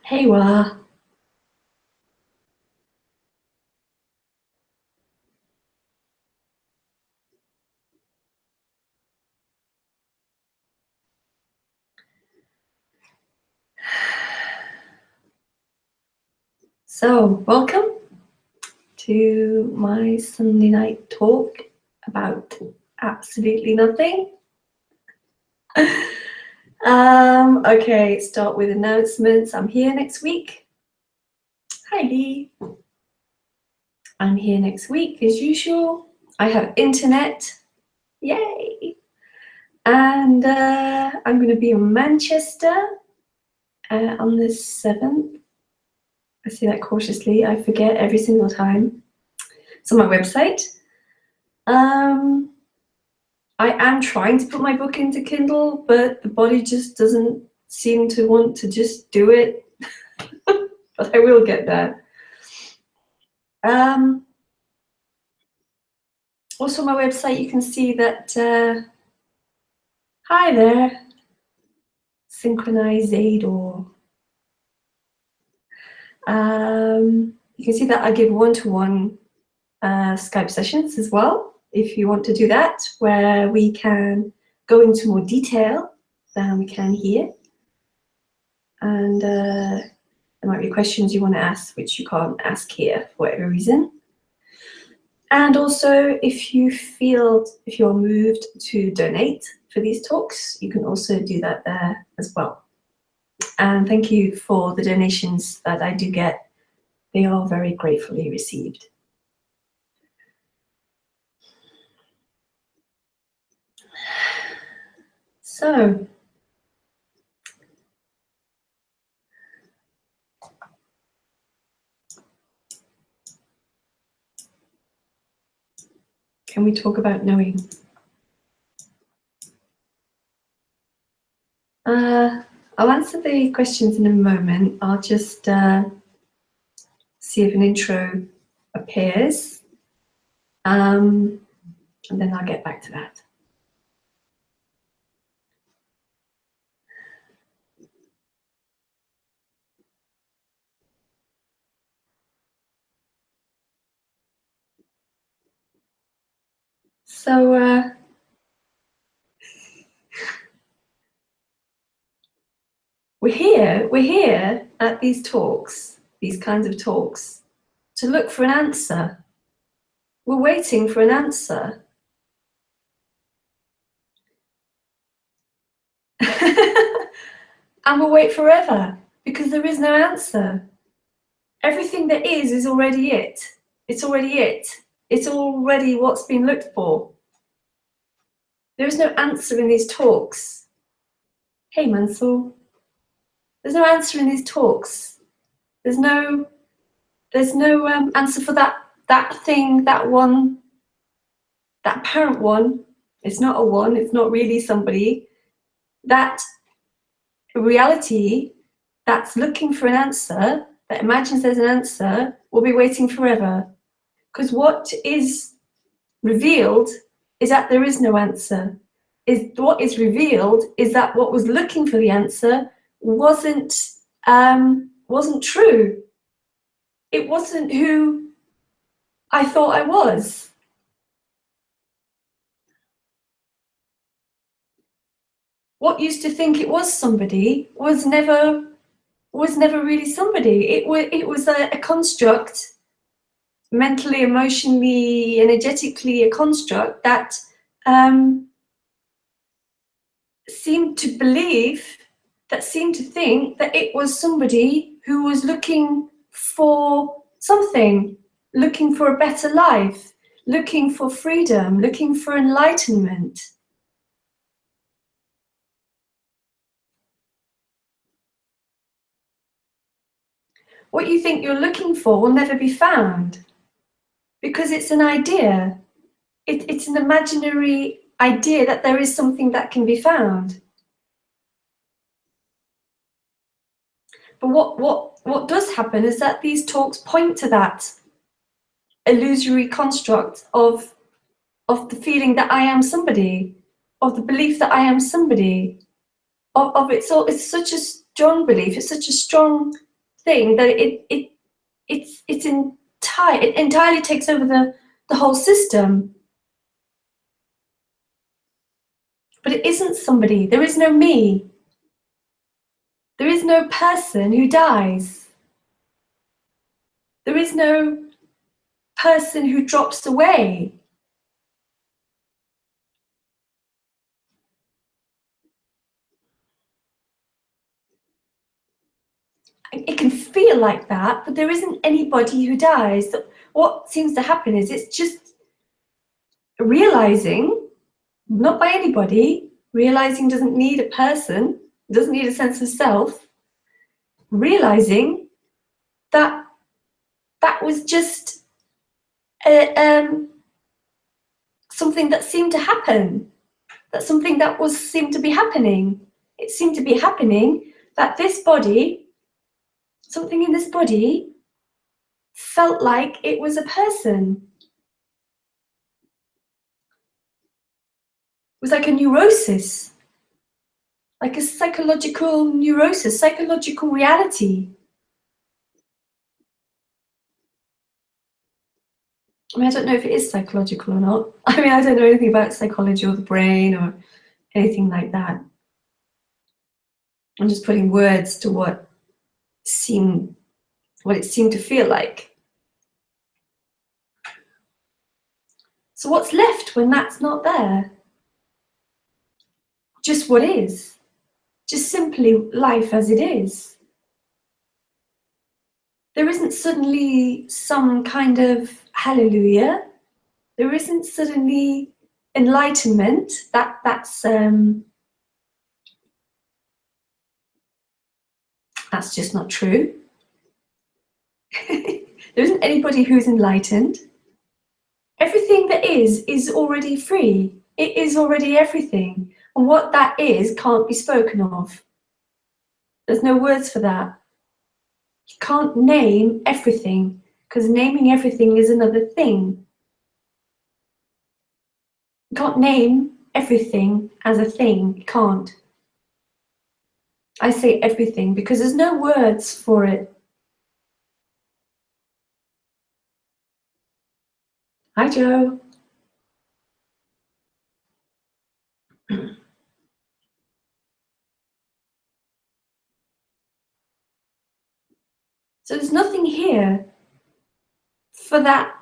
Hey, Wa. So, welcome to my Sunday night talk about absolutely nothing. Okay, start with announcements. I'm here next week. Hi, Lee. I'm here next week as usual. I have internet. Yay! And I'm going to be in Manchester on the 7th. I say that cautiously. I forget every single time. It's on my website. I am trying to put my book into Kindle, but the body just doesn't seem to want to just do it. But I will get there. Also, on my website, you can see that. Hi there, Synchronizador. You can see that I give one-to-one Skype sessions as well, if you want to do that, where we can go into more detail than we can here. And there might be questions you want to ask which you can't ask here for whatever reason. And also, if you're moved to donate for these talks, you can also do that there as well. And thank you for the donations that I do get. They are very gratefully received. So, can we talk about knowing? I'll answer the questions in a moment. I'll just see if an intro appears, and then I'll get back to that. So, we're here at these talks, these kinds of talks, to look for an answer. We're waiting for an answer. And we'll wait forever because there is no answer. Everything that is already it. It's already it. It's already what's been looked for. There is no answer in these talks. Hey, Mansur. There's no answer in these talks. There's no answer for that thing, that one, that apparent one. It's not a one. It's not really somebody. That reality that's looking for an answer, that imagines there's an answer, will be waiting forever. Because what is revealed is that there is no answer. What is revealed is that what was looking for the answer wasn't true. It wasn't who I thought I was. What used to think it was somebody was never really somebody. It was a construct, mentally, emotionally, energetically, a construct that seemed to think that it was somebody who was looking for something, looking for a better life, looking for freedom, looking for enlightenment. What you think you're looking for will never be found because it's an idea. It's an imaginary idea that there is something that can be found. But what does happen is that these talks point to that illusory construct of the feeling that I am somebody, of the belief that I am somebody, of it's such a strong belief, it's such a strong thing that it entirely takes over the whole system. But it isn't somebody. There is no me. There is no person who dies. There is no person who drops away. It can feel like that, but there isn't anybody who dies. What seems to happen is it's just realizing, not by anybody, realizing doesn't need a person, doesn't need a sense of self, realizing that that was just something that seemed to happen, that something that seemed to be happening. It seemed to be happening that this body, something in this body, felt like it was a person. It was like a neurosis, like a psychological neurosis, psychological reality. I mean, I don't know if it is psychological or not. I mean, I don't know anything about psychology or the brain or anything like that. I'm just putting words to what it seemed to feel like. So what's left when that's not there? Just what is. Just simply life as it is. There isn't suddenly some kind of hallelujah. There isn't suddenly enlightenment. That's just not true. There isn't anybody who's enlightened. Everything that is already free. It is already everything. And what that is can't be spoken of. There's no words for that. You can't name everything, because naming everything is another thing. You can't name everything as a thing. You can't. I say everything because there's no words for it. Hi, Joe. So there's nothing here for that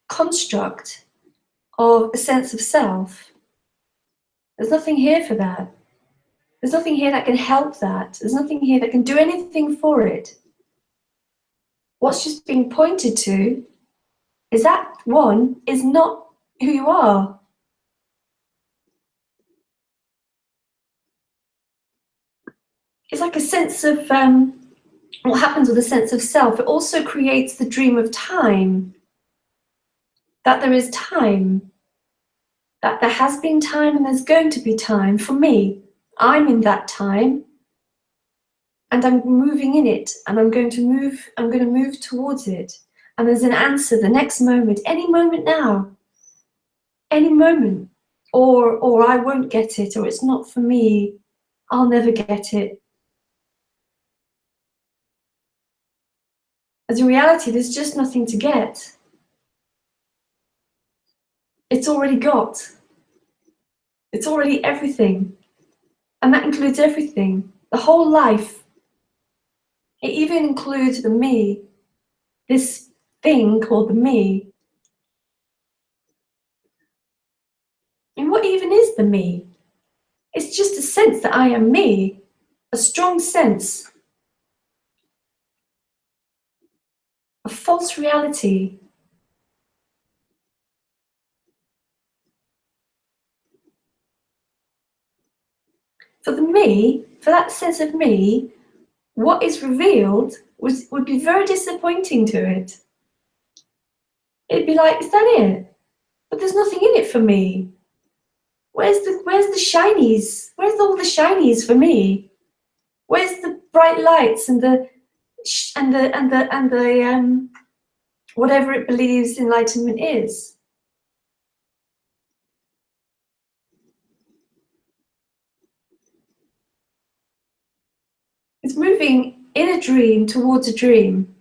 construct of a sense of self. There's nothing here for that. There's nothing here that can help that. There's nothing here that can do anything for it. What's just being pointed to is that one is not who you are. It's like a sense of what happens with a sense of self. It also creates the dream of time, that there is time, that there has been time and there's going to be time. For me, I'm in that time and I'm moving in it, and I'm going to move towards it. And there's an answer the next moment, any moment now, any moment. Or I won't get it, or it's not for me, I'll never get it. As a reality, there's just nothing to get. It's already got. It's already everything. And that includes everything, the whole life. It even includes the me, this thing called the me. And what even is the me? It's just a sense that I am me, a strong sense, a false reality. For the me, for that sense of me, what is revealed would be very disappointing to it. It'd be like, is that it? But there's nothing in it for me. Where's the shinies? Where's all the shinies for me? Where's the bright lights and the whatever it believes enlightenment is? It's moving in a dream towards a dream,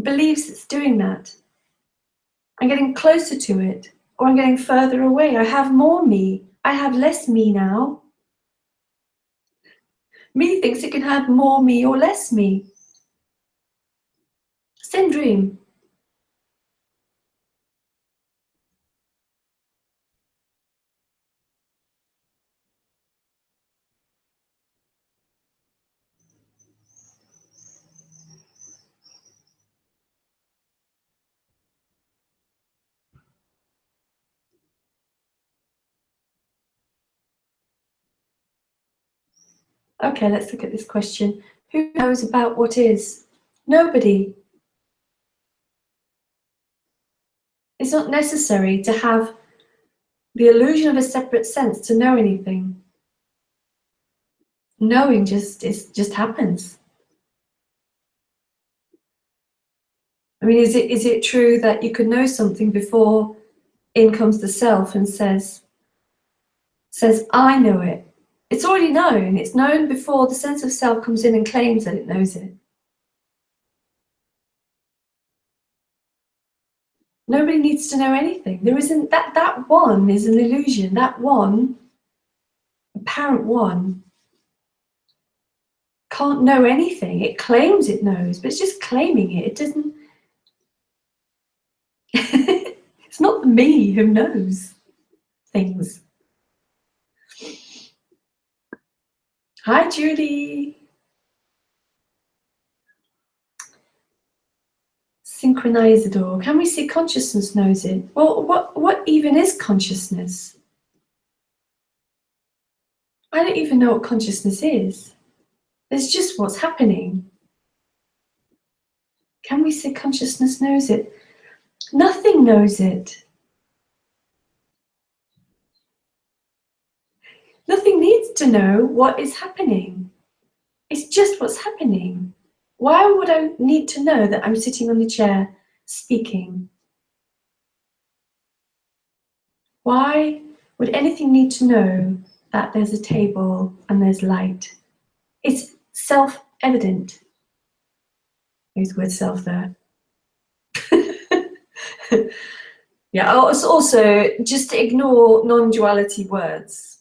believes it's doing that. I'm getting closer to it, or I'm getting further away. I have more me. I have less me now. Me thinks it can have more me or less me. Same dream. Okay, let's look at this question. Who knows about what is? Nobody. It's not necessary to have the illusion of a separate sense to know anything. Knowing just happens. I mean, is it true that you could know something before in comes the self and says, I know it? It's already known. It's known before the sense of self comes in and claims that it knows it. Nobody needs to know anything. There isn't that one is an illusion. That one, apparent one, can't know anything. It claims it knows, but it's just claiming it. It doesn't. It's not the me who knows things. Hi, Judy. Synchronizador. Can we see consciousness knows it? Well, what even is consciousness? I don't even know what consciousness is. It's just what's happening. Can we say consciousness knows it? Nothing knows it. Nothing needs to know what is happening. It's just what's happening. Why would I need to know that I'm sitting on the chair speaking? Why would anything need to know that there's a table and there's light? It's self-evident. Use the word self there. Yeah, also just to ignore non-duality words.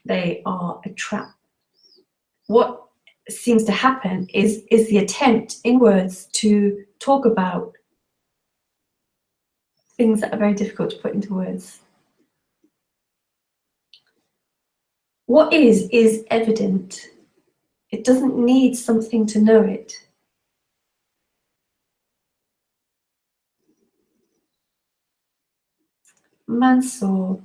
They are a trap. What seems to happen is the attempt in words to talk about things that are very difficult to put into words. What is evident. It doesn't need something to know it. Mansour,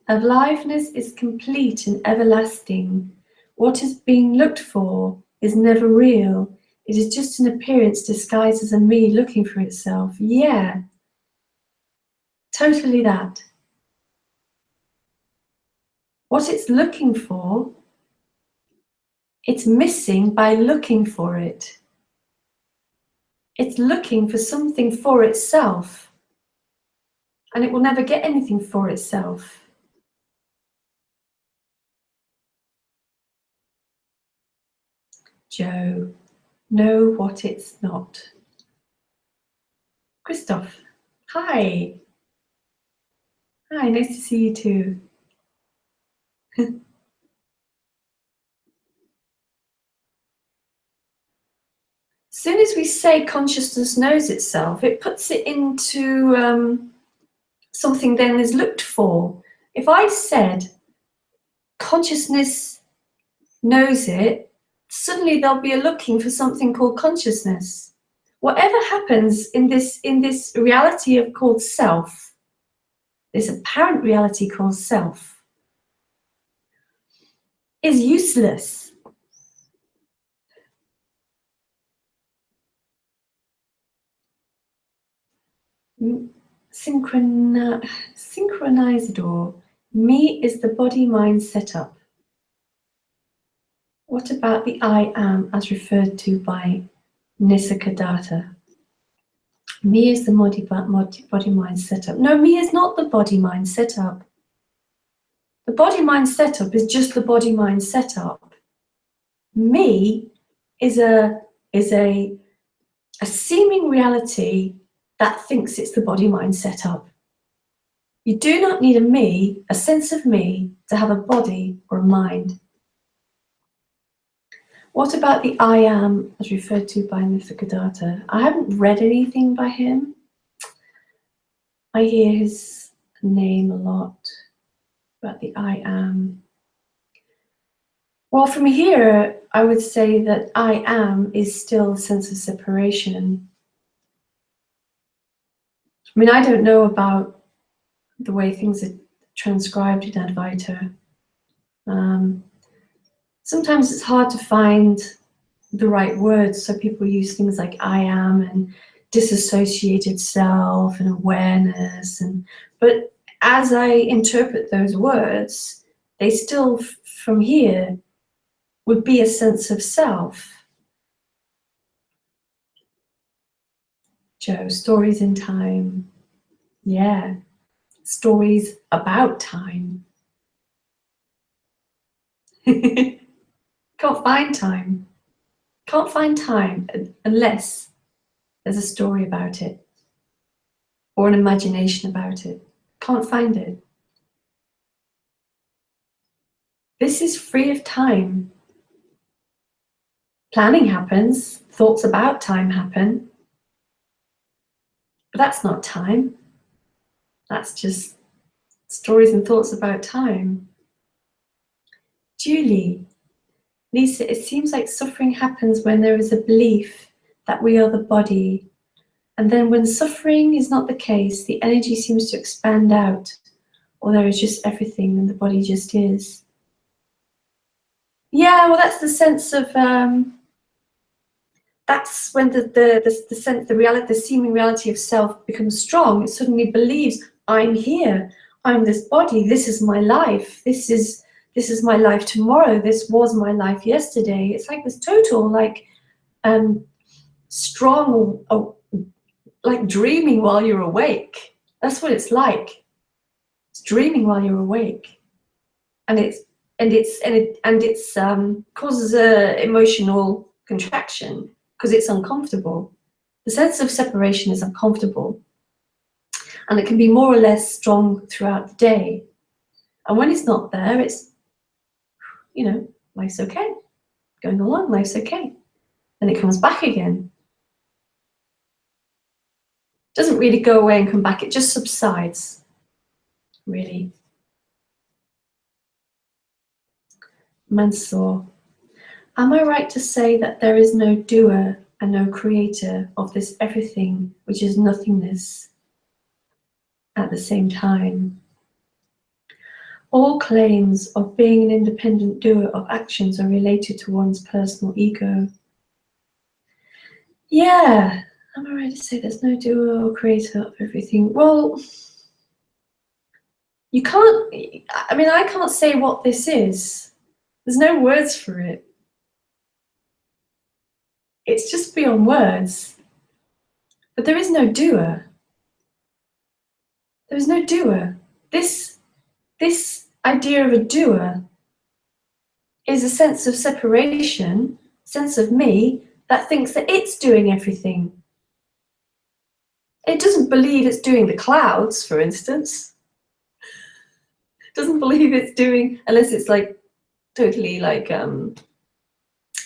aliveness is complete and everlasting. What is being looked for is never real. It is just an appearance disguised as a me looking for itself. Yeah, totally that. What it's looking for, it's missing by looking for it. It's looking for something for itself, and it will never get anything for itself. Joe, know what it's not. Christoph, hi. Hi, nice to see you too. As soon as we say consciousness knows itself, it puts it into something then is looked for. If I said consciousness knows it, suddenly there'll be a looking for something called consciousness. Whatever happens in this reality of called self, this apparent reality called self, is useless. Synchronizador. Me is the body-mind setup. What about the I am as referred to by Nisargadatta? Me is the body-mind setup. No, me is not the body-mind setup. The body-mind setup is just the body-mind setup. Me is a seeming reality that thinks it's the body-mind setup. You do not need a me, a sense of me, to have a body or a mind. What about the I am as referred to by Nisargadatta? I haven't read anything by him. I hear his name a lot, about the I am. Well, from here, I would say that I am is still a sense of separation. I mean, I don't know about the way things are transcribed in Advaita. Sometimes it's hard to find the right words, so people use things like I am and disassociated self and awareness, but as I interpret those words, they still, from here, would be a sense of self. Joe, stories in time. Yeah, stories about time. Can't find time. Can't find time unless there's a story about it or an imagination about it. Can't find it. This is free of time. Planning happens, thoughts about time happen, but that's not time. That's just stories and thoughts about time. Julie, Lisa, it seems like suffering happens when there is a belief that we are the body. And then when suffering is not the case, the energy seems to expand out, or there is just everything and the body just is. Yeah, well, that's the sense of, that's when the sense, the reality, the seeming reality of self becomes strong. It suddenly believes, I'm here, I'm this body, this is my life, this is my life tomorrow, this was my life yesterday. It's like this total, like, strong, like dreaming while you're awake. That's what it's like. It's dreaming while you're awake, and it causes a emotional contraction because it's uncomfortable. The sense of separation is uncomfortable, and it can be more or less strong throughout the day. And when it's not there, it's, you know, life's okay, going along, life's okay. Then it comes back again. Doesn't really go away and come back, it just subsides, really. Mansoor, am I right to say that there is no doer and no creator of this everything, which is nothingness, at the same time? All claims of being an independent doer of actions are related to one's personal ego. Yeah, am I right to say there's no doer or creator of everything? Well, you can't, I mean, I can't say what this is. There's no words for it. It's just beyond words. But there is no doer. There is no doer. This idea of a doer is a sense of separation, sense of me, that thinks that it's doing everything. It doesn't believe it's doing the clouds, for instance. It doesn't believe it's doing, unless it's like totally like,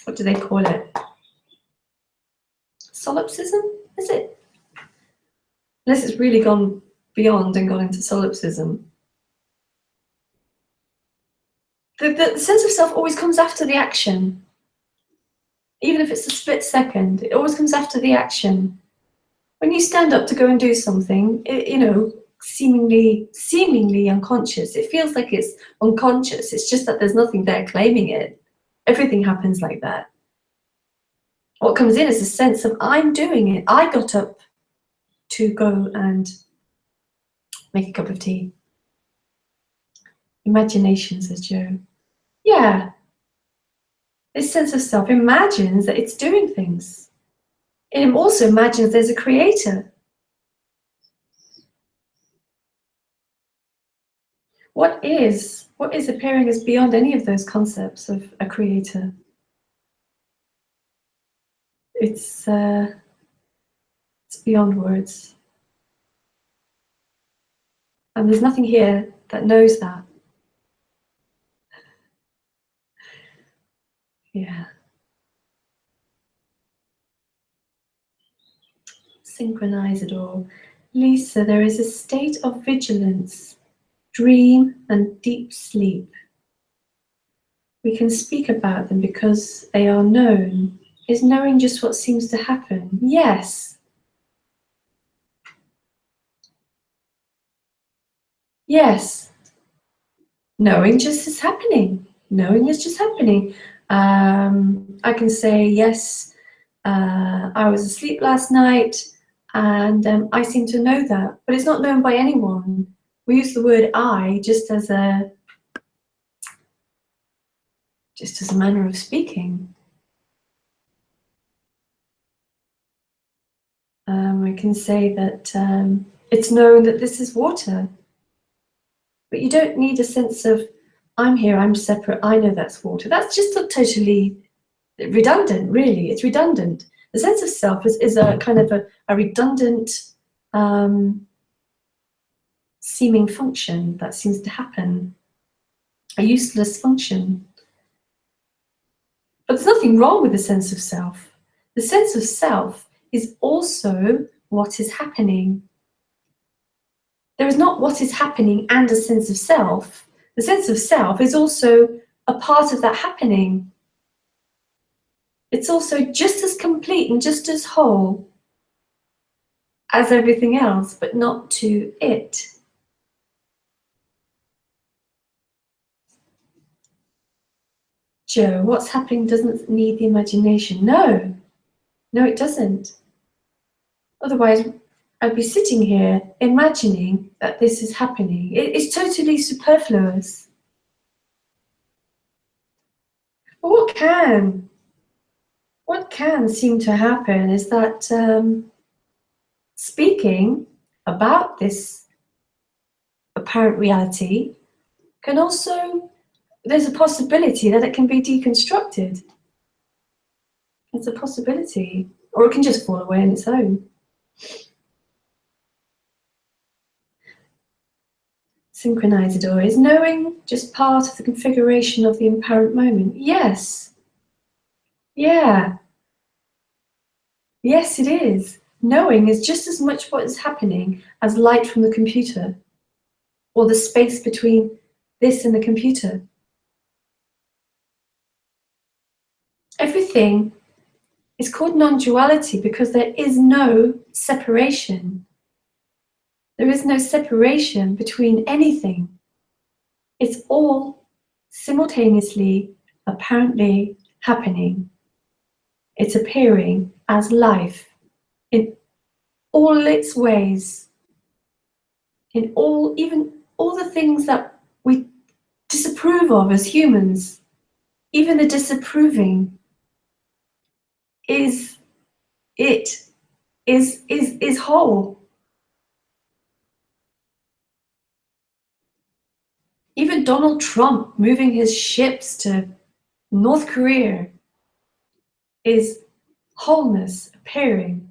what do they call it? Solipsism, is it? Unless it's really gone beyond and gone into solipsism. The sense of self always comes after the action. Even if it's a split second, it always comes after the action. When you stand up to go and do something, you know, seemingly unconscious, it feels like it's unconscious. It's just that there's nothing there claiming it. Everything happens like that. What comes in is a sense of, I'm doing it. I got up to go and make a cup of tea. Imagination, says Joe. Yeah. This sense of self imagines that it's doing things. It also imagines there's a creator. What is appearing as beyond any of those concepts of a creator? It's beyond words. And there's nothing here that knows that. Yeah. Synchronize it all. Lisa, there is a state of vigilance, dream, and deep sleep. We can speak about them because they are known. Is knowing just what seems to happen? Yes. Yes. Knowing just is happening. Knowing is just happening. I can say, yes, I was asleep last night and I seem to know that, but it's not known by anyone. We use the word I just as a manner of speaking. I can say that it's known that this is water, but you don't need a sense of I'm here, I'm separate, I know that's water. That's just totally redundant, really. It's redundant. The sense of self is a kind of a redundant seeming function that seems to happen, a useless function. But there's nothing wrong with the sense of self. The sense of self is also what is happening. There is not what is happening and a sense of self. The sense of self is also a part of that happening. It's also just as complete and just as whole as everything else, but not to it. Joe, what's happening doesn't need the imagination. No, it doesn't. Otherwise, I'd be sitting here imagining that this is happening. It's totally superfluous. But what can seem to happen is that speaking about this apparent reality can also, there's a possibility that it can be deconstructed. It's a possibility, or it can just fall away on its own. Synchronizador, is knowing just part of the configuration of the apparent moment? Yes. Yeah. Yes, it is. Knowing is just as much what is happening as light from the computer, or the space between this and the computer. Everything is called non-duality because there is no separation. There is no separation between anything. It's all simultaneously, apparently happening. It's appearing as life in all its ways, in even all the things that we disapprove of as humans. Even the disapproving is whole. Even Donald Trump moving his ships to North Korea is wholeness appearing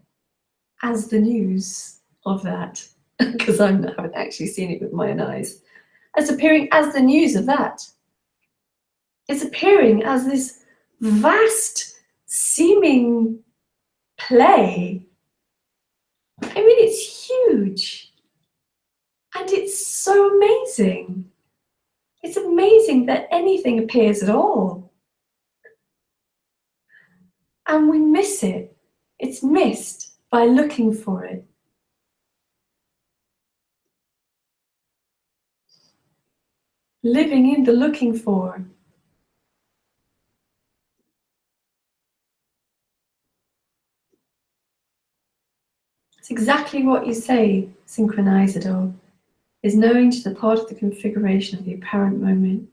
as the news of that, because I haven't actually seen it with my own eyes. It's appearing as the news of that. It's appearing as this vast seeming play. I mean, it's huge. And it's so amazing. It's amazing that anything appears at all. And we miss it. It's missed by looking for it. Living in the looking for. It's exactly what you say, synchronizador, is knowing to the part of the configuration of the apparent moment.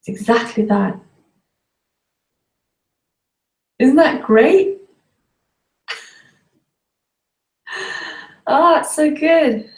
It's exactly that. Isn't that great? Ah, it's so good.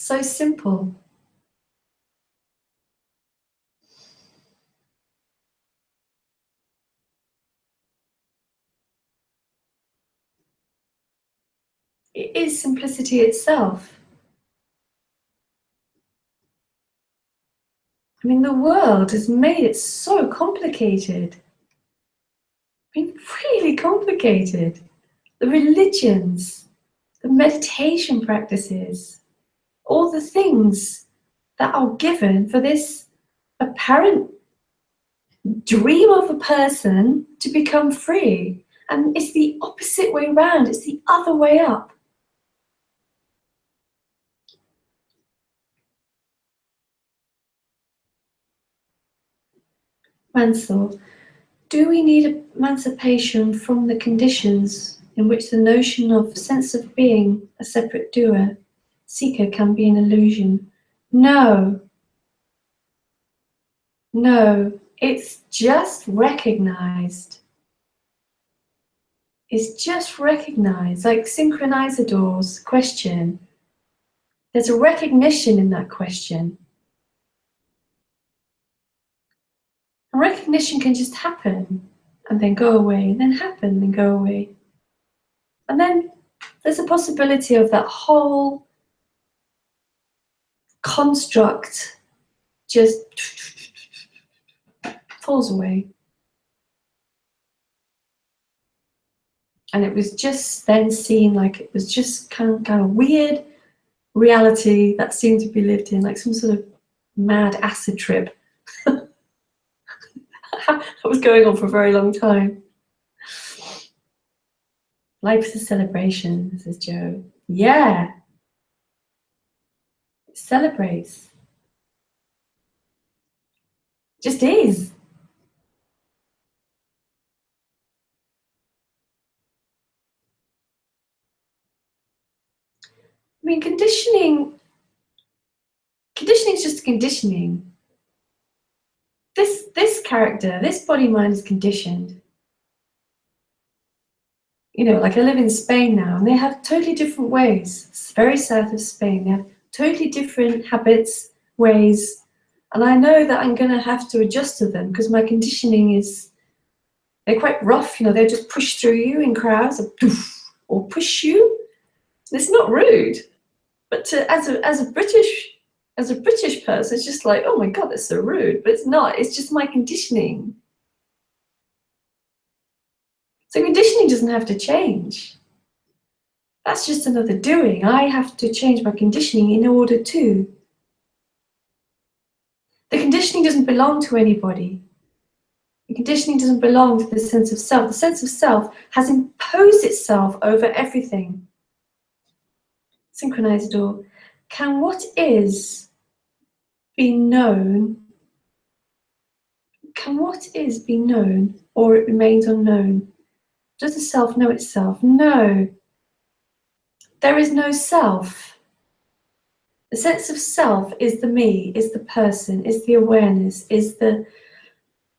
So simple. It is simplicity itself. I mean, the world has made it so complicated. I mean, really complicated. The religions, the meditation practices, all the things that are given for this apparent dream of a person to become free. And it's the opposite way round, it's the other way up. Mansell, do we need emancipation from the conditions in which the notion of sense of being a separate doer, seeker can be an illusion? No, no, it's just recognized. It's just recognized, like Synchronizador's question. There's a recognition in that question. And recognition can just happen and then go away, and then happen and go away. And then there's a possibility of that whole construct just falls away. And it was just then seen like it was just kind of weird reality that seemed to be lived in, like some sort of mad acid trip. That was going on for a very long time. Life's a celebration, says Joe. Yeah. It celebrates. Just is. I mean, conditioning is just conditioning. This character, this body mind is conditioned. You know, like I live in Spain now, and they have totally different ways. It's very south of Spain. They have totally different habits, ways, and I know that I'm going to have to adjust to them because my conditioning is, they're quite rough. You know, they just push through you in crowds, or push you. It's not rude, but as a British person, it's just like, oh my God, that's so rude. But it's not. It's just my conditioning. So conditioning doesn't have to change. That's just another doing. I have to change my conditioning in order to. The conditioning doesn't belong to anybody. The conditioning doesn't belong to the sense of self. The sense of self has imposed itself over everything. Synchronizador. Can what is be known? Can what is be known, or it remains unknown? Does the self know itself? No. There is no self. The sense of self is the me, is the person, is the awareness, is the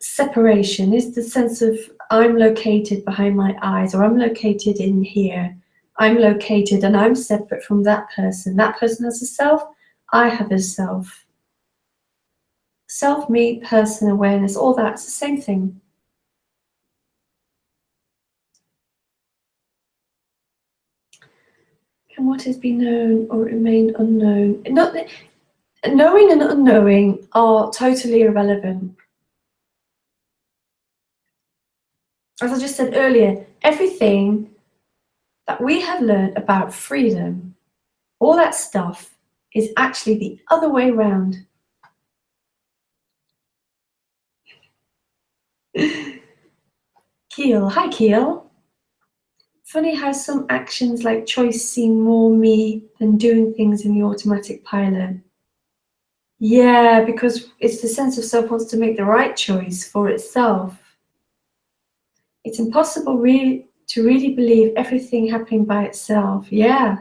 separation, is the sense of I'm located behind my eyes, or I'm located in here. I'm located and I'm separate from that person. That person has a self, I have a self. Self, me, person, awareness, all that's the same thing. Can what has been known or remain unknown? Not that, knowing and unknowing are totally irrelevant. As I just said earlier, everything that we have learned about freedom, all that stuff, is actually the other way around. Keel, hi Keel. Funny how some actions like choice seem more me than doing things in the automatic pilot. Yeah, because it's the sense of self wants to make the right choice for itself. It's impossible to really believe everything happening by itself. Yeah.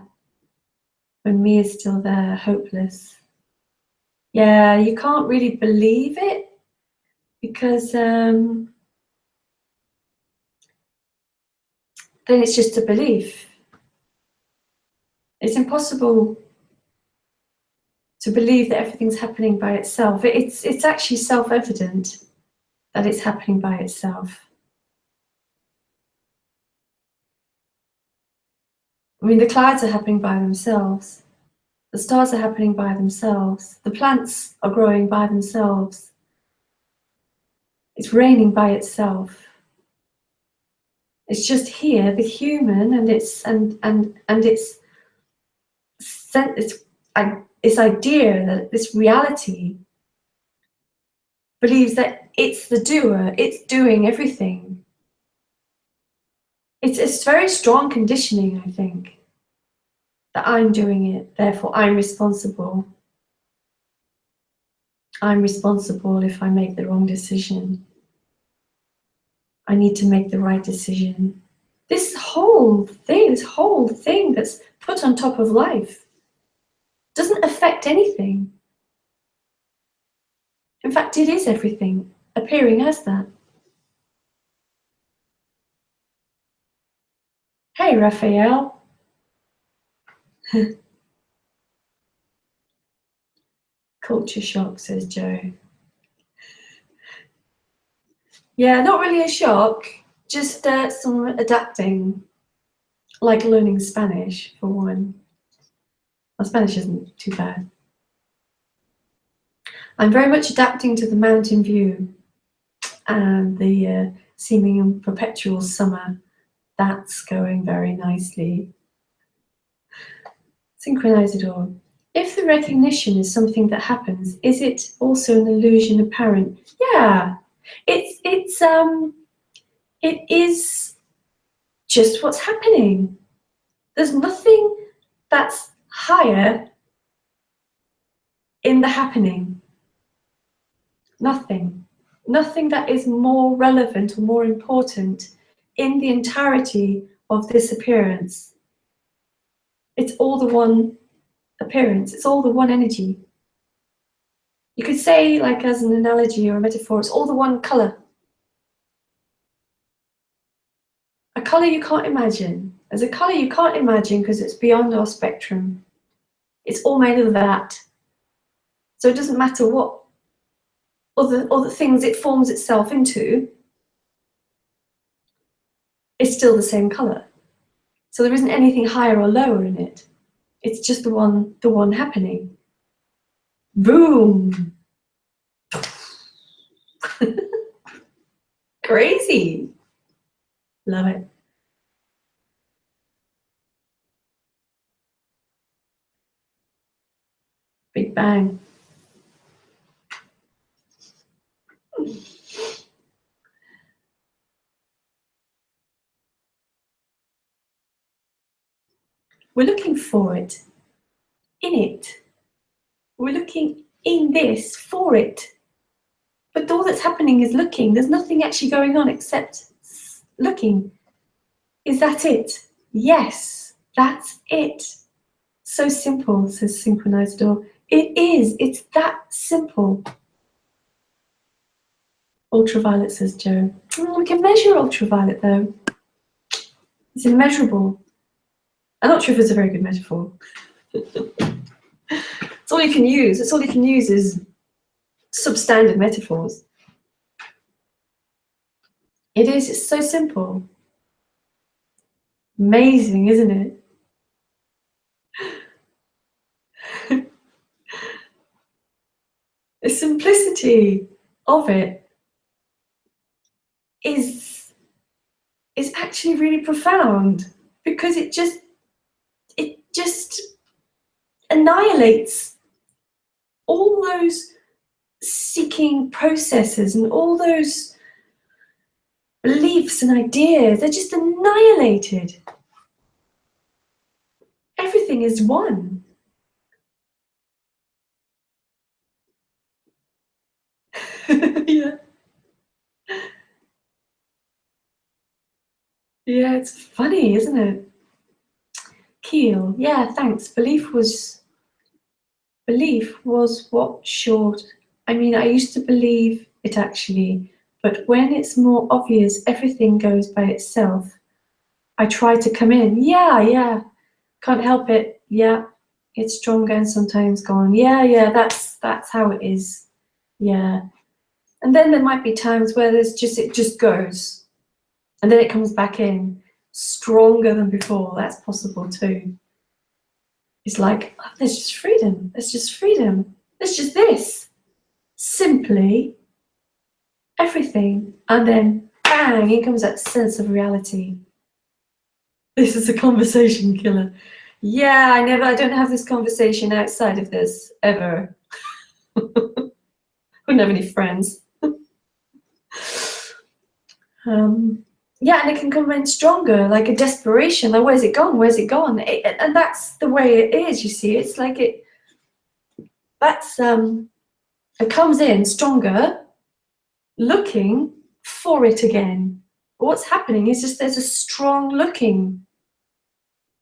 When me is still there, hopeless. Yeah, you can't really believe it because then it's just a belief. It's impossible. to believe that everything's happening by itself. It's actually self-evident that it's happening by itself. I mean, the clouds are happening by themselves. The stars are happening by themselves. The plants are growing by themselves. It's raining by itself. It's just here, the human, and its idea that this reality believes that it's the doer, it's doing everything. It's very strong conditioning, I think, that I'm doing it, therefore I'm responsible. I'm responsible if I make the wrong decision. I need to make the right decision. This whole thing that's put on top of life doesn't affect anything. In fact, it is everything, appearing as that. Hey, Raphael. Culture shock, says Joe. Yeah, not really a shock, just some adapting, like learning Spanish, for one. Well, Spanish isn't too bad. I'm very much adapting to the mountain view and the seeming perpetual summer. That's going very nicely. Synchronizador. If the recognition is something that happens, is it also an illusion apparent? Yeah, it is just what's happening. There's nothing that's higher in the happening. Nothing. Nothing that is more relevant or more important in the entirety of this appearance. It's all the one appearance. It's all the one energy. You could say, like as an analogy or a metaphor, it's all the one color. A color you can't imagine. There's a color you can't imagine because it's beyond our spectrum. It's all made of that. So it doesn't matter what other things it forms itself into, it's still the same color. So there isn't anything higher or lower in it. It's just the one happening. Boom. Crazy. Love it. Big bang. We're looking for it, in it. We're looking in this for it. But all that's happening is looking. There's nothing actually going on except looking. Is that it? Yes, that's it. So simple, says Synchronizador. It is. It's that simple. Ultraviolet, says Joe. We can measure ultraviolet, though. It's immeasurable. I'm not sure if it's a very good metaphor. It's all you can use. That's all you can use is substandard metaphors. It is. It's so simple. Amazing, isn't it? The simplicity of it is actually really profound because it just annihilates all those seeking processes and all those beliefs and ideas. They're just annihilated. Everything is one. Yeah. Yeah, it's funny, isn't it? Keel, yeah, thanks. Belief was what short. I mean, I used to believe it actually, but when it's more obvious, everything goes by itself. I try to come in. Yeah, can't help it. Yeah, It's stronger and sometimes gone. Yeah, that's how it is. Yeah. And then there might be times where it just goes. And then it comes back in stronger than before. That's possible too. It's like, oh, there's just freedom. There's just freedom. There's just this. Simply everything. And then bang, in comes that sense of reality. This is a conversation killer. Yeah, I don't have this conversation outside of this ever. Wouldn't have any friends. Yeah, and it can come in stronger, like a desperation. Like, where's it gone? Where's it gone? And that's the way it is. You see, it's like it comes in stronger, looking for it again. But what's happening is just there's a strong looking.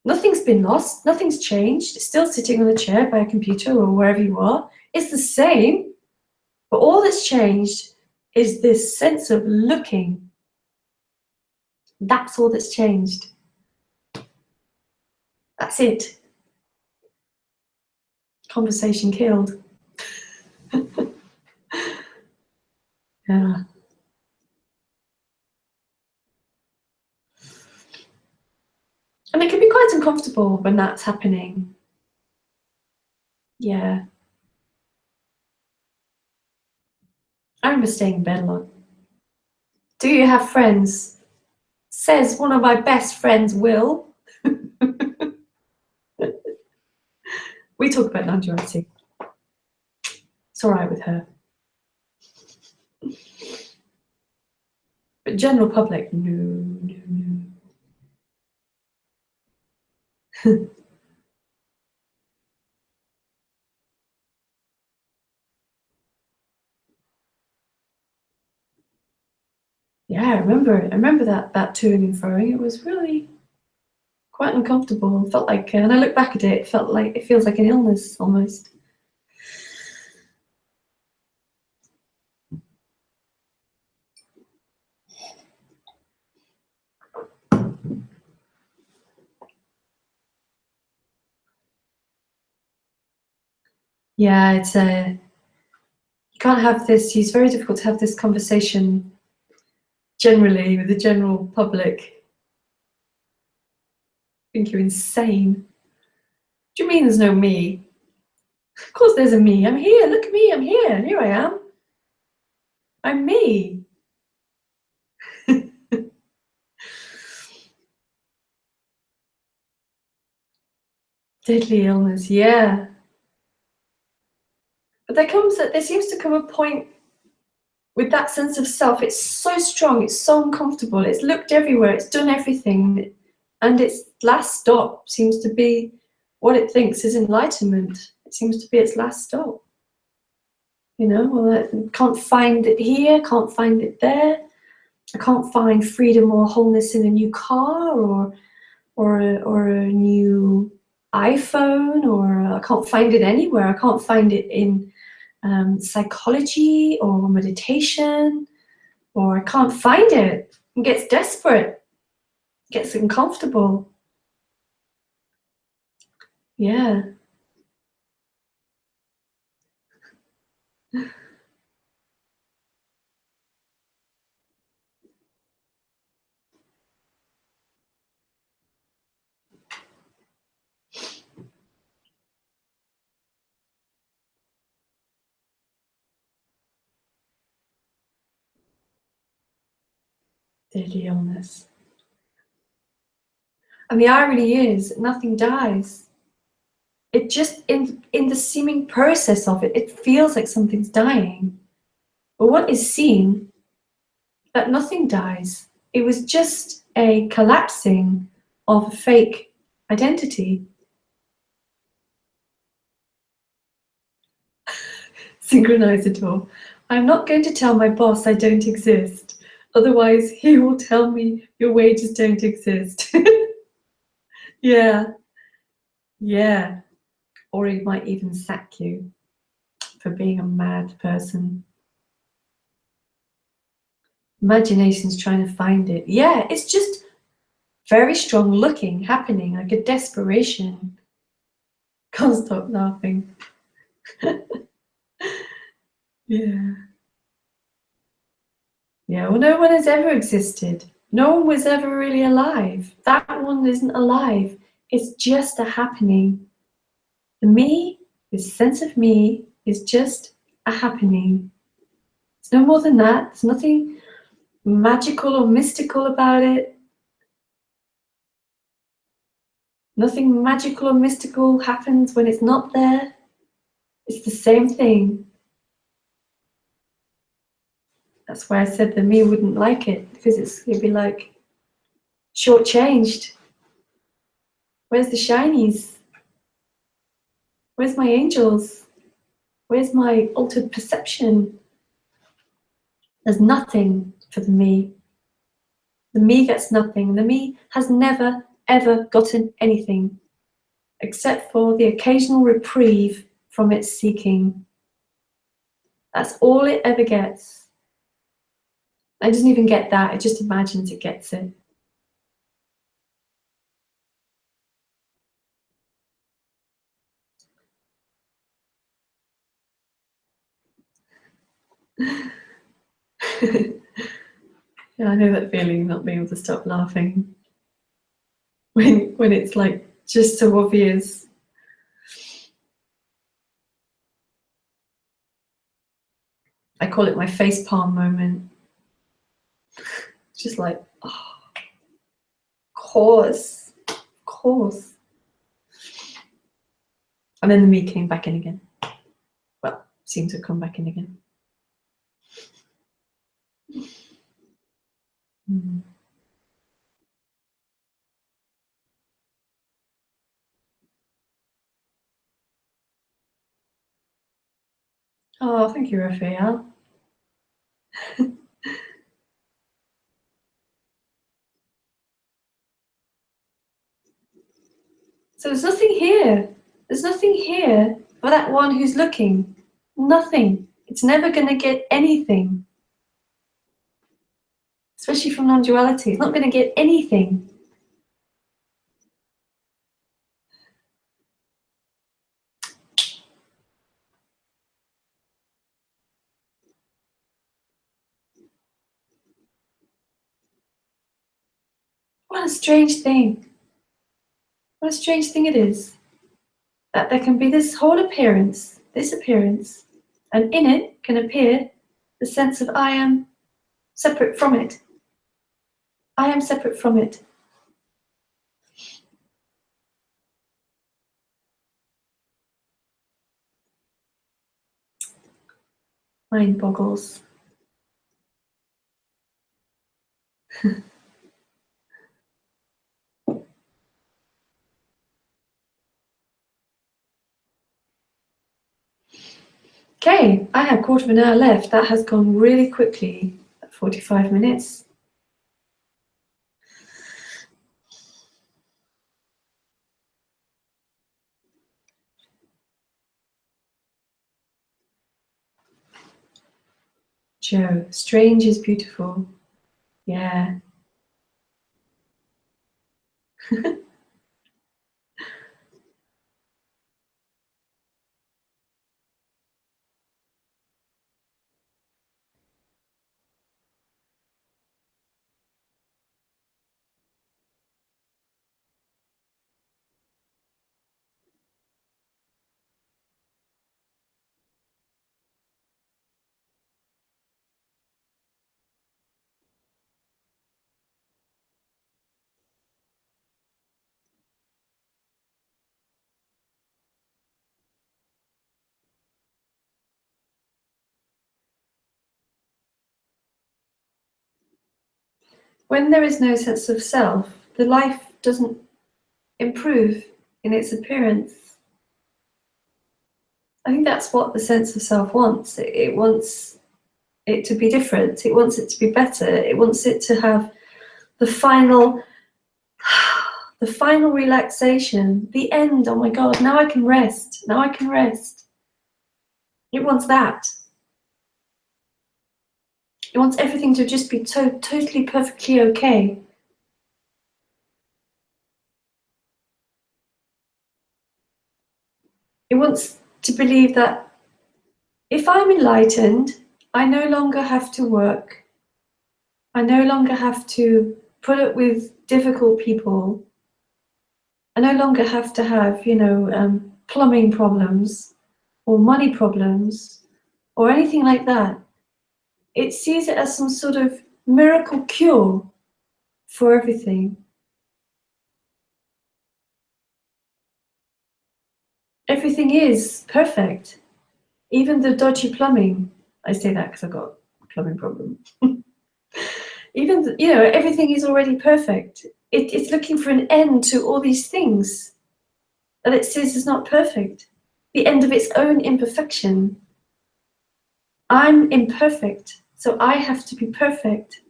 Nothing's been lost. Nothing's changed. It's still sitting on a chair by a computer or wherever you are. It's the same, but all that's changed is this sense of looking. That's all that's changed. That's it. Conversation killed. Yeah. And it can be quite uncomfortable when that's happening. Yeah. I remember staying in bed a lot. Do you have friends? Says one of my best friends, Will. We talk about non-duality. It's all right with her. But general public, no. Yeah, I remember that toing and froing. It was really quite uncomfortable. It felt like, and I look back at it, it feels like an illness almost. Yeah, it's you can't have this. It's very difficult to have this conversation generally with the general public. I think you're insane. What do you mean there's no me? Of course there's a me. I'm here. Look at me. I'm here. Here I am. I'm me. Deadly illness. Yeah. But there seems to come a point with that sense of self. It's so strong. It's so uncomfortable. It's looked everywhere. It's done everything. And its last stop seems to be what it thinks is enlightenment. It seems to be its last stop. You know, well, I can't find it here, can't find it there. I can't find freedom or wholeness in a new car or a new iPhone, or I can't find it anywhere. I can't find it in psychology or meditation, or I can't find it. It gets desperate, gets uncomfortable. Yeah. Deadly illness. And the irony is, nothing dies. It just, in the seeming process of it, it feels like something's dying. But what is seen, that nothing dies. It was just a collapsing of a fake identity. Synchronizer. I'm not going to tell my boss I don't exist. Otherwise, he will tell me your wages don't exist. Yeah. Yeah. Or he might even sack you for being a mad person. Imagination's trying to find it. Yeah, it's just very strong looking, happening, like a desperation. Can't stop laughing. Yeah. Yeah, well, no one has ever existed. No one was ever really alive. That one isn't alive. It's just a happening. The me, this sense of me, is just a happening. It's no more than that. There's nothing magical or mystical about it. Nothing magical or mystical happens when it's not there. It's the same thing. That's why I said the me wouldn't like it, because it'd be like shortchanged. Where's the shinies? Where's my angels? Where's my altered perception? There's nothing for the me. The me gets nothing. The me has never, ever gotten anything, except for the occasional reprieve from its seeking. That's all it ever gets. It doesn't even get that, it just imagines it gets it. Yeah, I know that feeling, not being able to stop laughing. When it's like just so obvious. I call it my facepalm moment. Just like, oh, of course. And then the me came back in again. Well, seemed to come back in again. Mm. Oh, thank you, Raphael. So there's nothing here. There's nothing here for that one who's looking. Nothing. It's never going to get anything. Especially from non-duality. It's not going to get anything. What a strange thing. What a strange thing it is. That there can be this whole appearance, and in it can appear the sense of I am separate from it. I am separate from it. Mind boggles. Okay, I have a quarter of an hour left. That has gone really quickly, 45 minutes. Joe, strange is beautiful. Yeah. When there is no sense of self, the life doesn't improve in its appearance. I think that's what the sense of self wants. It wants it to be different. It wants it to be better. It wants it to have the final relaxation, the end. Oh my God, now I can rest. Now I can rest. It wants that. It wants everything to just be totally, perfectly okay. wants to believe that if I'm enlightened, I no longer have to work. I no longer have to put up with difficult people. I no longer have to have, plumbing problems or money problems or anything like that. It sees it as some sort of miracle cure for everything. Everything is perfect, even the dodgy plumbing. I say that because I've got a plumbing problem. Even, everything is already perfect. It's looking for an end to all these things that it says is not perfect. The end of its own imperfection. I'm imperfect, so I have to be perfect.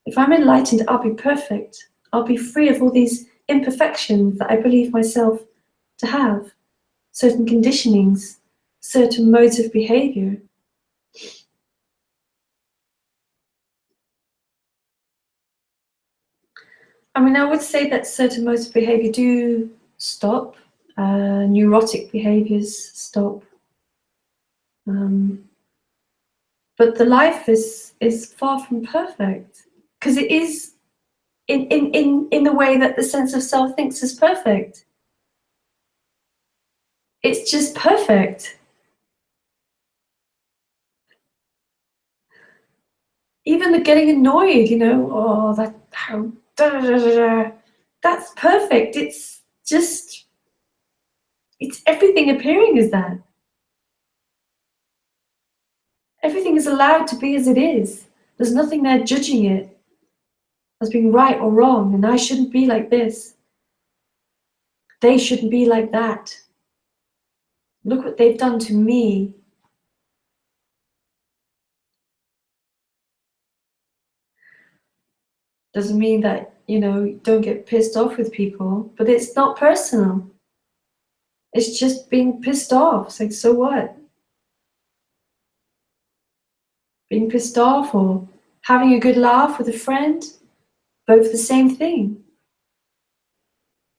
If I'm enlightened, I'll be perfect. I'll be free of all these imperfections that I believe myself to have. Certain conditionings, certain modes of behavior. I mean, I would say that certain modes of behavior do stop. Neurotic behaviors stop. But the life is far from perfect, because it is in the way that the sense of self thinks is perfect. It's just perfect. Even the getting annoyed, oh, that how da, da, da, da, that's perfect. It's just, it's everything appearing as that. Everything is allowed to be as it is. There's nothing there judging it as being right or wrong, and I shouldn't be like this. They shouldn't be like that. Look what they've done to me. Doesn't mean that, don't get pissed off with people, but it's not personal. It's just being pissed off. It's like, so what? Being pissed off or having a good laugh with a friend, both the same thing.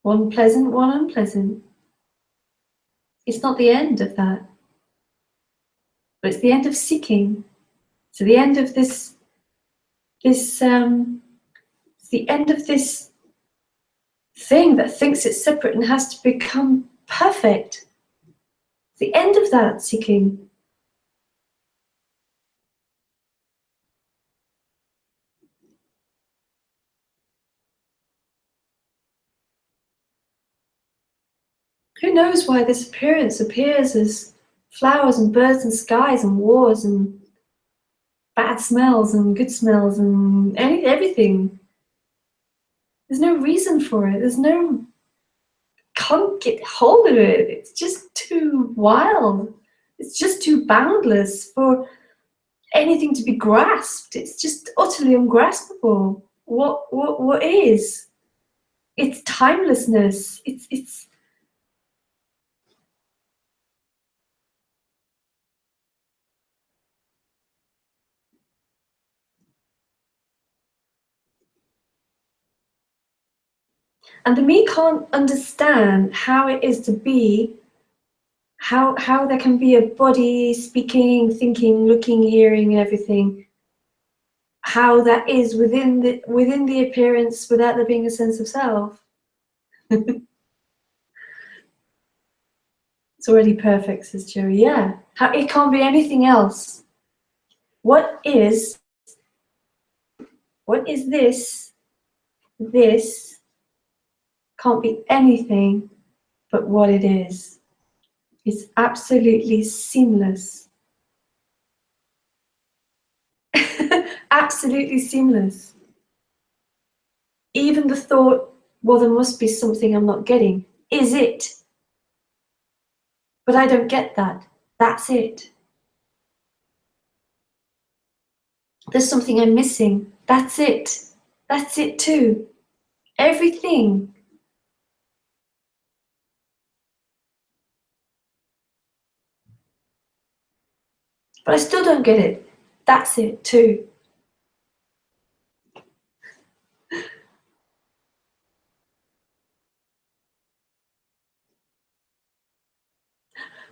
One pleasant, one unpleasant. It's not the end of that, but it's the end of seeking. So the end of it's the end of this thing that thinks it's separate and has to become perfect. The end of that seeking. Who knows why this appearance appears as flowers and birds and skies and wars and bad smells and good smells and everything. There's no reason for it. Can't get hold of it. It's just too wild. It's just too boundless for anything to be grasped. It's just utterly ungraspable. What is? It's timelessness. It's and the me can't understand how it is to be, how there can be a body speaking, thinking, looking, hearing, and everything. How that is within the appearance without there being a sense of self. It's already perfect, says Joey. Yeah. It can't be anything else. What is this? This can't be anything but what it is. It's absolutely seamless. Absolutely seamless. Even the thought, well, there must be something I'm not getting, is it? But I don't get that. That's it. There's something I'm missing. That's it. That's it too. Everything. But I still don't get it. That's it too.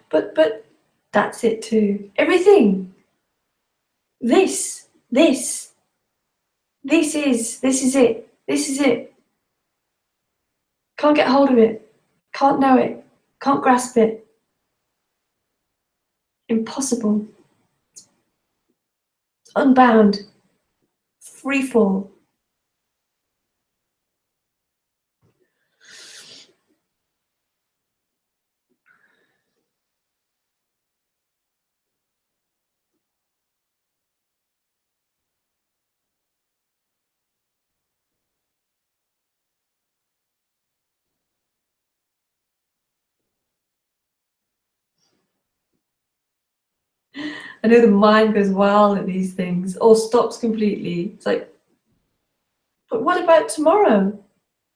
but that's it too. Everything. This is it. This is it. Can't get hold of it. Can't know it. Can't grasp it. Impossible. Unbound. Free fall. I know the mind goes wild at these things or stops completely. It's like, but what about tomorrow?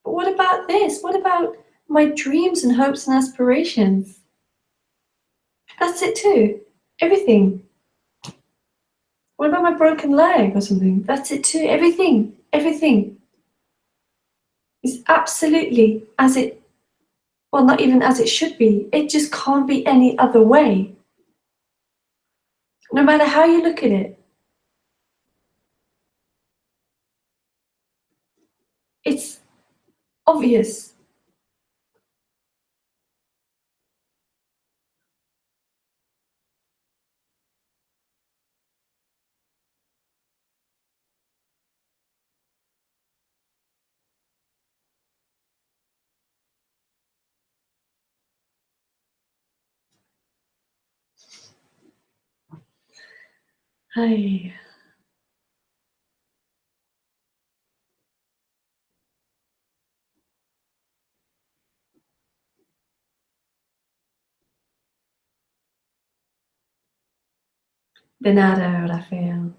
But what about this? What about my dreams and hopes and aspirations? That's it too. Everything. What about my broken leg or something? That's it too. Everything. Everything is absolutely as it, well, not even as it should be. It just can't be any other way. No matter how you look at it. It's obvious. Hi. De nada, Rafael.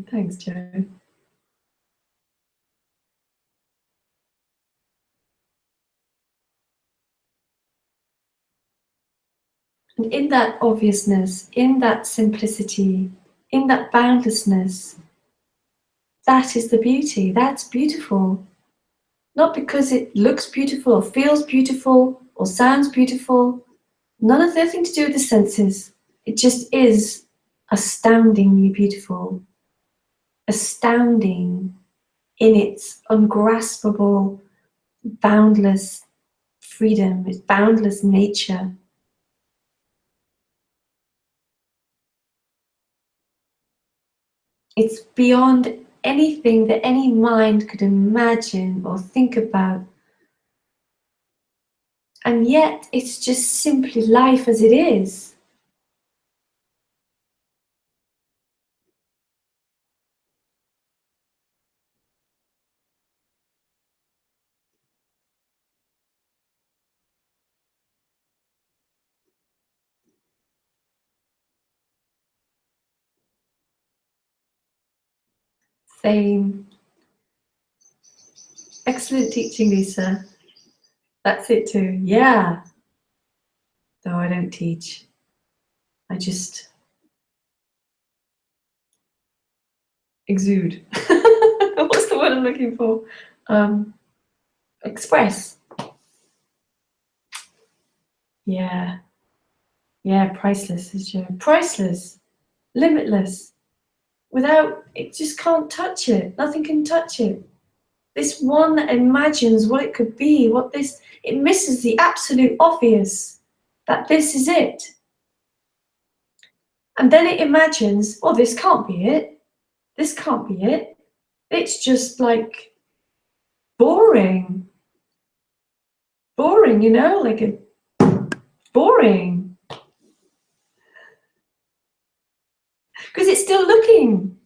Thanks, Joe. And in that obviousness, in that simplicity, in that boundlessness, that is the beauty. That's beautiful. Not because it looks beautiful or feels beautiful or sounds beautiful. None of anything to do with the senses. It just is astoundingly beautiful. Astounding in its ungraspable, boundless freedom, its boundless nature. It's beyond anything that any mind could imagine or think about. And yet, it's just simply life as it is. Same. Excellent teaching, Lisa. That's it too. Yeah. Though I don't teach. I just exude. What's the word I'm looking for? Express. Yeah. Yeah, priceless is your priceless, limitless. Without it, just can't touch it. Nothing can touch it. This one that imagines what it could be, what this, it misses the absolute obvious that this is it. And then it imagines, oh, this can't be it. This can't be it. It's just like boring. Boring, you know, like a boring. Because it's still looking.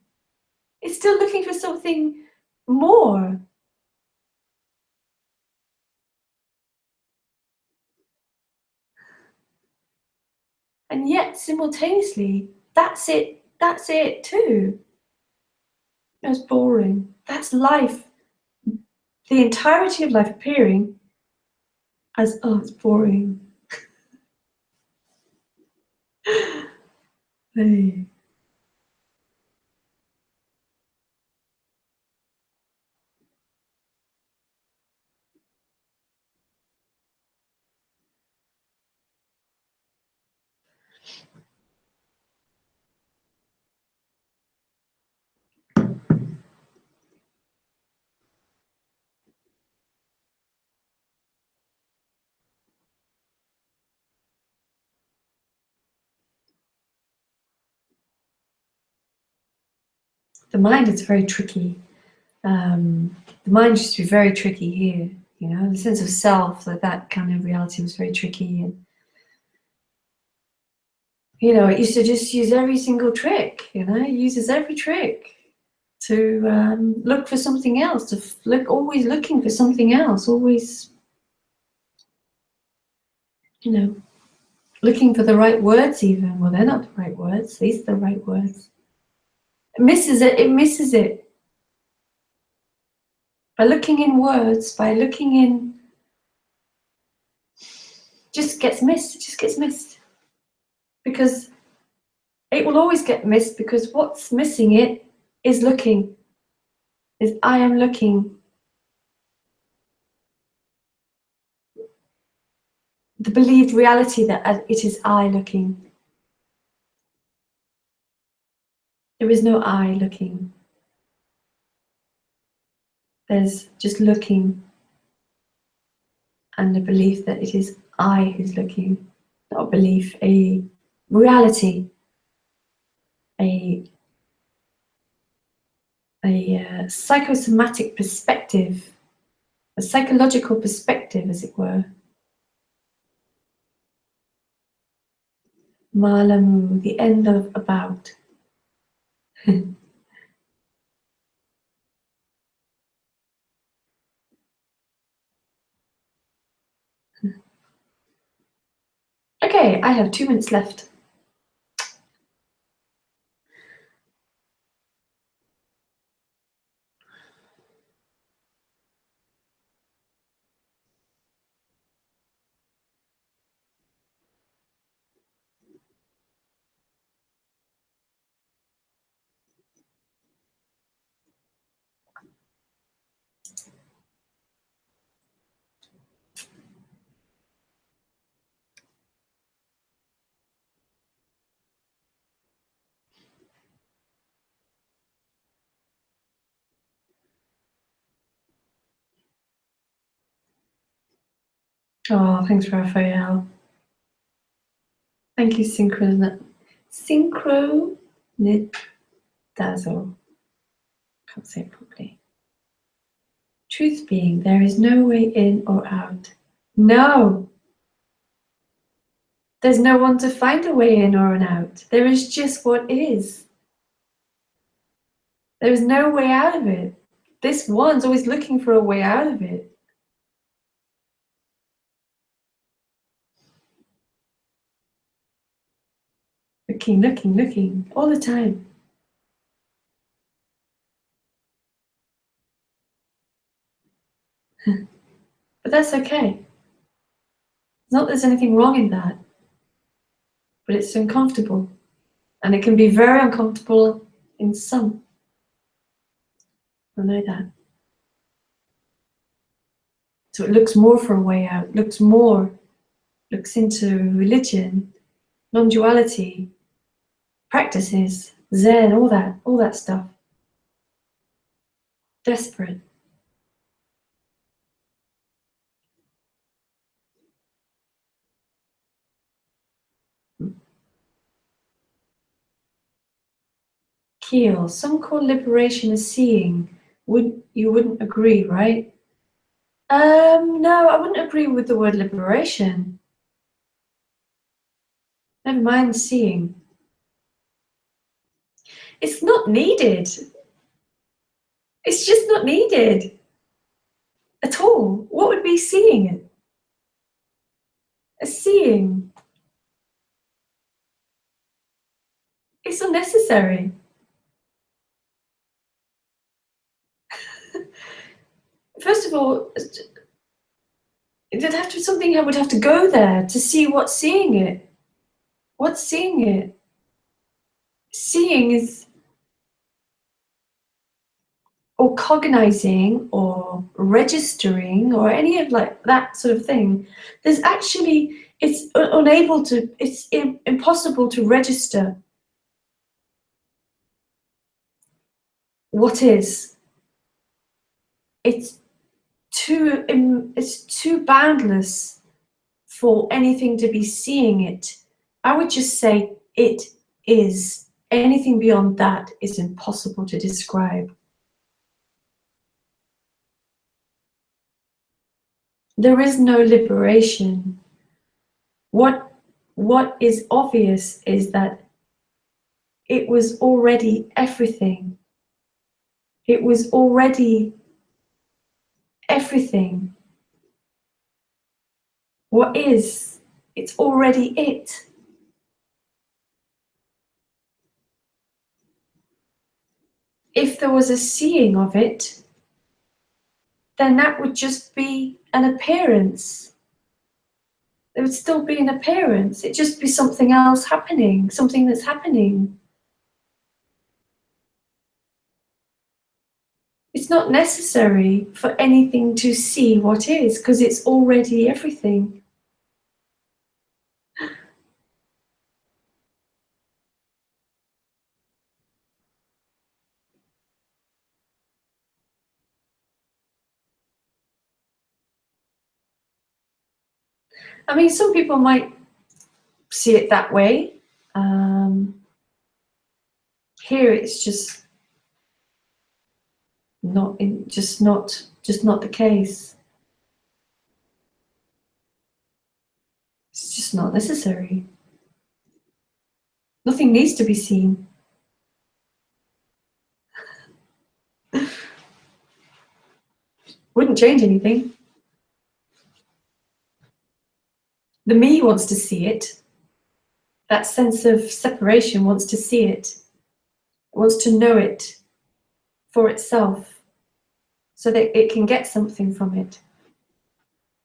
It's still looking for something more. And yet, simultaneously, that's it too. It's boring. That's life. The entirety of life appearing as, oh, it's boring. Hey. the mind is very tricky. The mind used to be very tricky here. You know, the sense of self, that kind of reality was very tricky, and you know, it used to just use every single trick. You know, it uses every trick to look for something else. To always looking for something else. Always, you know, looking for the right words. Even well, they're not the right words. These are the right words. It misses it. It misses it. By looking in words, by looking in, just gets missed. It just gets missed. Because it will always get missed, because what's missing it is looking. Is I am looking. The believed reality that it is I looking. There is no I looking. There's just looking, and the belief that it is I who's looking. Not a belief, a reality, a psychosomatic perspective, a psychological perspective, as it were. Malamu, the end of about. Okay, I have 2 minutes left. Oh, thanks, Raphael. Thank you, Synchro Dazzle. Can't say it properly. Truth being, there is no way in or out. No! There's no one to find a way in or an out. There is just what is. There is no way out of it. This one's always looking for a way out of it. Looking, looking, looking, all the time. But that's okay. It's not that there's anything wrong in that, but it's uncomfortable. And it can be very uncomfortable in some. I know that. So it looks more for a way out, looks into religion, non-duality, practices, Zen, all that stuff. Desperate. Keel, some call liberation as seeing. You wouldn't agree, right? No, I wouldn't agree with the word liberation. Never mind seeing. It's not needed. It's just not needed at all. What would be seeing it? A seeing. It's unnecessary. First of all, it'd have to something. I would have to go there to see what's seeing it. What's seeing it? Seeing is, or cognizing, or registering, or any of like that sort of thing. There's actually, it's unable to. It's impossible to register what is. It's too boundless for anything to be seeing it. I would just say it is Anything beyond that is impossible to describe. There is no liberation. What is obvious is that it was already everything. It was already everything. What is? It's already it. If there was a seeing of it, then that would just be an appearance. There would still be an appearance. It'd just be something else happening, something that's happening. It's not necessary for anything to see what is, because it's already everything. I mean, some people might see it that way. Here, it's just not the case. It's just not necessary. Nothing needs to be seen. Wouldn't change anything. The me wants to see it. That sense of separation wants to see it. It wants to know it for itself, so that it can get something from it,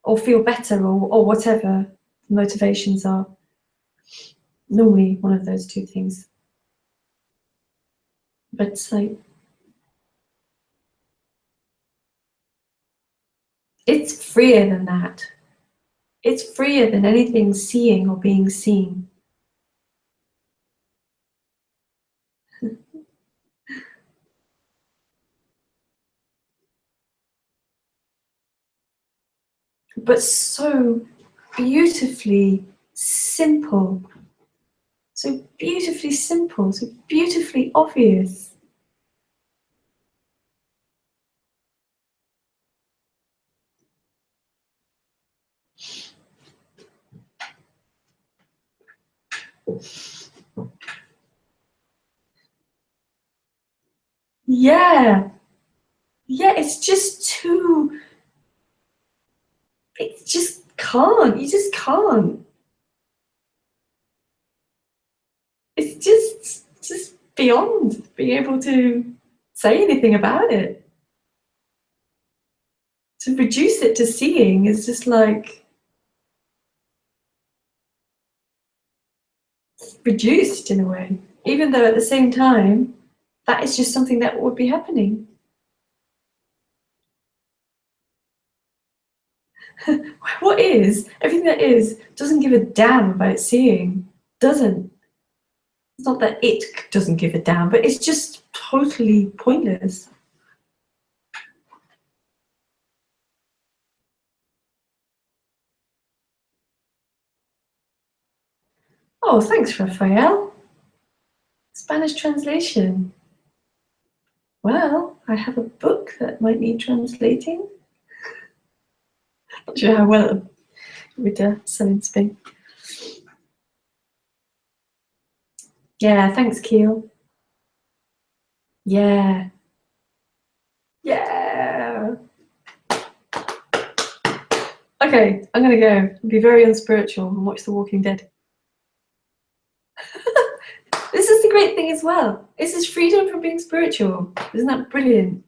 or feel better, or whatever the motivations are. Normally one of those two things. But it's like, it's freer than that. It's freer than anything seeing or being seen. But so beautifully simple. So beautifully simple, so beautifully obvious. Yeah. Yeah, it's just too... It just can't. You just can't. It's just beyond being able to say anything about it. To reduce it to seeing is just like reduced in a way, even though at the same time that is just something that would be happening. What is, everything that is, doesn't give a damn about seeing. Doesn't. It's not that it doesn't give a damn, but it's just totally pointless. Oh, thanks, Raphael. Spanish translation. Well, I have a book that might need translating. Not sure how well it would sell in Spain. Yeah, thanks, Keel. Yeah. Yeah. Okay, I'm gonna go. Be very unspiritual and watch The Walking Dead. This is the great thing as well. This is freedom from being spiritual. Isn't that brilliant?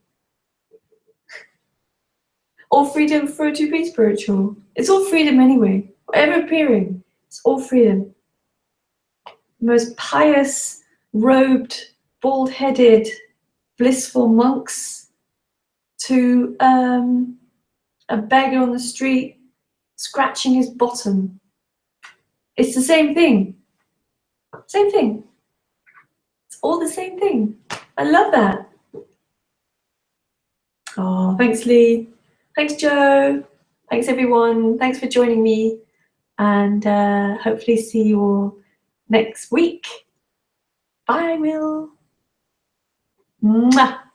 Or freedom to be spiritual. It's all freedom anyway. Whatever appearing, it's all freedom. The most pious, robed, bald-headed, blissful monks to a beggar on the street scratching his bottom. It's the same thing. Same thing. It's all the same thing. I love that. Oh, thanks, Lee. Thanks, Joe. Thanks, everyone. Thanks for joining me. And hopefully see you all next week. Bye, Will. Mwah.